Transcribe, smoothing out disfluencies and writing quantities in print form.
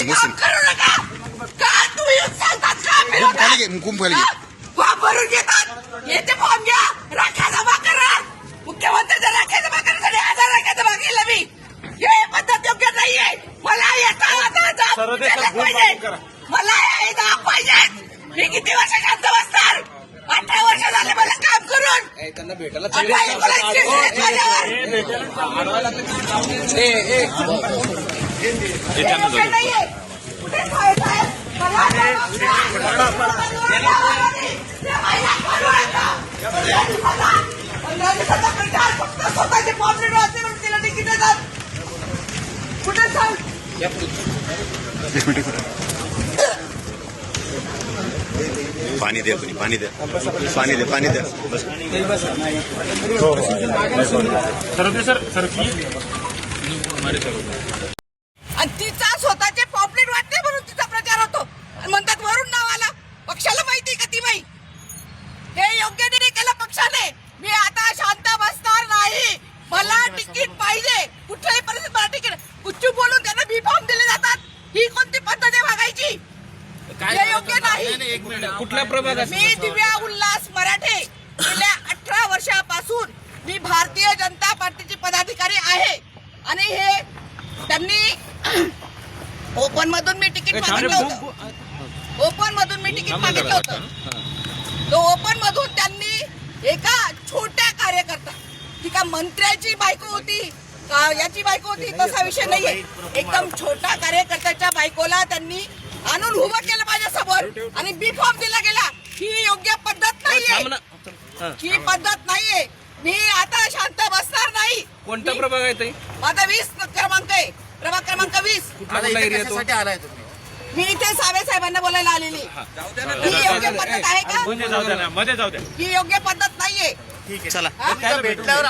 मुस्लिम करू नका का तुम्ही सांगतात का फॉर्म भरून घेतात याचे फॉर्म घ्या राख्या जमा करा मुख्यमंत्र्यांच्या राख्या जमा करण्यासाठी 1000 राख्या जमा केल्या मी हे पद्धत योग्य नाहीये मला येता पाहिजे मला हे दाब पाहिजे मी किती वर्ष शांत बसणार 18 वर्ष झाले मला काम करून त्यांना भेटायला स्वतःचे पॉम्पलेट वाचले म्हणून तिला तिकीट देतात कुठे सांग पाणी द्या कोणी पाणी द्या पाणी द्या पाणी द्या बस आणि तिचा स्वतःचे पॉम्पलेट वाटते म्हणून तिचा प्रचार होतो आणि म्हणतात वरून नाव आला पक्षाला माहिती का ती बाई हे योग्य नाही केलं पक्षाने मी आता शांत बसणार नाही मला तिकीट पाहिजे कुठल्याही परिस्थितीत मला तिकीट गुच्चू बोलून त्यांना बी फॉर्म दिले जातात ही कोणती पद्धत आहे बघायची हे योग्य नाही कुठल्या प्रभागात मी दिव्या उल्हास मराठे गेल्या 18 वर्षापासून मी भारतीय जनता पार्टीची पदाधिकारी आहे आणि हे त्यांनी ओपन मधून मी तिकीट मागितलं होतं ओपन मधून मी तिकीट मागितलं होतं तो ओपन मधून त्यांनी एका छोट्या कार्यकर्ता ती का मंत्र्याची बायको होती का याची बायको होती तसा विषय नाहीये एकदम छोटा कार्यकर्त्याच्या बायकोला त्यांनी आणून उभं केलं माझ्या समोर आणि बी फॉर्म दिला गेला ही योग्य पद्धत नाहीये ही पद्धत नाहीये मी आता शांत बसणार नाही कोणता प्रभाग आहे ताई माझा 20 क्रमांक आहे प्रभाग क्रमांक 20 कुठला एरिया आलाय तुम्ही मी इथे सावे साहेबांना बोलायला आलेली ही योग्य पद्धत आहे का मध्ये जाऊ द्या ही योग्य पद्धत नाहीये चला हा? भेटल्यावर